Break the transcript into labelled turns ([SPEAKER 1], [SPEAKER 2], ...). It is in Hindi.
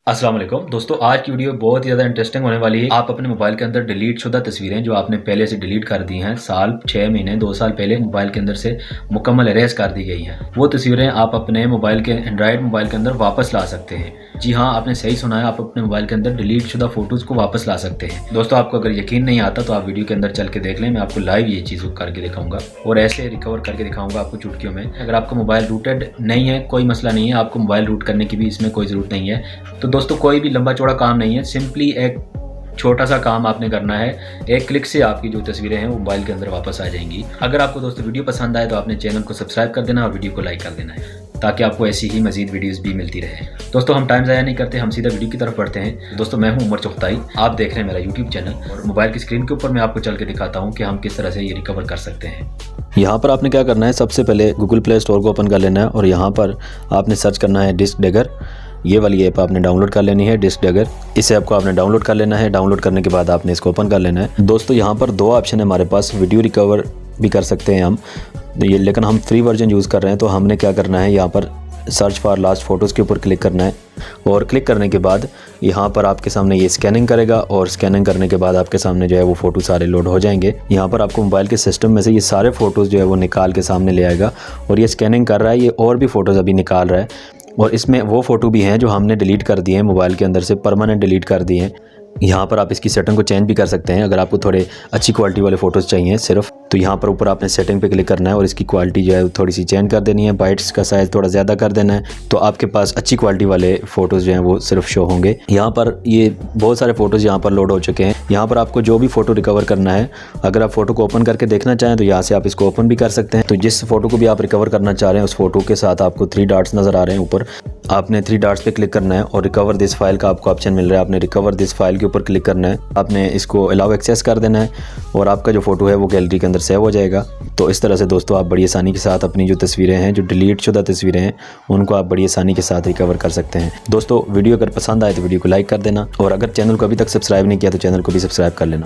[SPEAKER 1] अस्सलाम वालेकुम दोस्तों, आज की वीडियो बहुत ही ज़्यादा इंटरेस्टिंग होने वाली है। आप अपने मोबाइल के अंदर डिलीट शुदा तस्वीरें जो आपने पहले से डिलीट कर दी हैं, साल 6 महीने 2 साल पहले मोबाइल के अंदर से मुकम्मल इरेज कर दी गई हैं, वो तस्वीरें आप अपने मोबाइल के एंड्रॉयड मोबाइल के अंदर वापस ला सकते हैं। जी हाँ, आपने सही सुना है, आप अपने मोबाइल के अंदर डिलीट शुदा फोटोज़ को वापस ला सकते हैं। दोस्तों, आपको अगर यकीन नहीं आता तो आप वीडियो के अंदर चल के देख लें, मैं आपको लाइव ये चीज़ करके दिखाऊंगा और ऐसे रिकवर करके दिखाऊंगा आपको चुटकियों में। अगर आपका मोबाइल रूटेड नहीं है, कोई मसला नहीं है, आपको मोबाइल रूट करने की भी इसमें कोई ज़रूरत नहीं है। तो दोस्तों, कोई भी लंबा चौड़ा काम नहीं है, सिंपली एक छोटा सा काम आपने करना है। एक क्लिक से आपकी जो तस्वीरें हैं वो मोबाइल के अंदर वापस आ जाएंगी। अगर आपको दोस्तों वीडियो पसंद आए तो आपने चैनल को सब्सक्राइब कर देना और वीडियो को लाइक कर देना है, ताकि आपको ऐसी ही मजीद वीडियोस भी मिलती रहे। दोस्तों, हम टाइम ज़ाया नहीं करते, हम सीधा वीडियो की तरफ बढ़ते हैं। दोस्तों, मैं हूं उमर चुगताई, आप देख रहे हैं मेरा यूट्यूब चैनल और मोबाइल की स्क्रीन के ऊपर मैं आपको चल के दिखाता हूँ कि हम किस तरह से ये रिकवर कर सकते हैं।
[SPEAKER 2] यहाँ पर आपने क्या करना है, सबसे पहले गूगल प्ले स्टोर को ओपन कर लेना है और यहाँ पर आपने सर्च करना है डिस्क डैगर। ये वाली ऐप आपने डाउनलोड कर लेनी है, डिस्क डैगर। इस ऐप को आपने डाउनलोड कर लेना है। डाउनलोड करने के बाद आपने इसको ओपन कर लेना है। दोस्तों, यहाँ पर दो ऑप्शन है हमारे पास, वीडियो रिकवर भी कर सकते हैं हम ये, लेकिन हम फ्री वर्जन यूज़ कर रहे हैं। तो हमने क्या करना है, यहाँ पर सर्च फॉर लास्ट फ़ोटोज़ के ऊपर क्लिक करना है और क्लिक करने के बाद यहाँ पर आपके सामने ये स्कैनिंग करेगा और स्कैनिंग करने के बाद आपके सामने जो है वो फ़ोटो सारे लोड हो जाएंगे। यहाँ पर आपको मोबाइल के सिस्टम में से ये सारे फ़ोटोज़ जो है वो निकाल के सामने ले आएगा और ये स्कैनिंग कर रहा है, ये और भी फ़ोटोज़ अभी निकाल रहा है और इसमें वो फ़ोटो भी हैं जो हमने डिलीट कर दिए हैं, मोबाइल के अंदर से परमानेंट डिलीट कर दिए हैं। यहाँ पर आप इसकी सेटिंग को चेंज भी कर सकते हैं। अगर आपको थोड़े अच्छी क्वालिटी वाले फ़ोटोज़ चाहिए सिर्फ, तो यहाँ पर ऊपर आपने सेटिंग पे क्लिक करना है और इसकी क्वालिटी जो है थोड़ी सी चेंज कर देनी है, बाइट्स का साइज़ थोड़ा ज़्यादा कर देना है, तो आपके पास अच्छी क्वालिटी वाले फ़ोटोज़ जो हैं वो सिर्फ शो होंगे। यहाँ पर ये बहुत सारे फ़ोटोज़ यहाँ पर लोड हो चुके हैं। यहाँ पर आपको जो भी फ़ोटो रिकवर करना है, अगर आप फ़ोटो को ओपन करके देखना चाहें तो यहाँ से आप इसको ओपन भी कर सकते हैं। तो जिस फ़ोटो को भी आप रिकवर करना चाह रहे हैं उस फ़ोटो के साथ आपको 3 डॉट्स नज़र आ रहे हैं ऊपर, आपने 3 डॉट्स पे क्लिक करना है और रिकवर दिस फाइल का आपको ऑप्शन मिल रहा है। आपने रिकवर दिस फाइल के ऊपर क्लिक करना है, आपने इसको अलाउ एक्सेस कर देना है और आपका जो फ़ोटो है वो गैलरी के अंदर सेव हो जाएगा। तो इस तरह से दोस्तों आप बड़ी आसानी के साथ अपनी जो तस्वीरें हैं, जो डिलीट शुदा तस्वीरें हैं, उनको आप बड़ी आसानी के साथ रिकवर कर सकते हैं। दोस्तों, वीडियो अगर पसंद आए तो वीडियो को लाइक कर देना और अगर चैनल को अभी तक सब्सक्राइब नहीं किया तो चैनल को भी सब्सक्राइब कर लेना।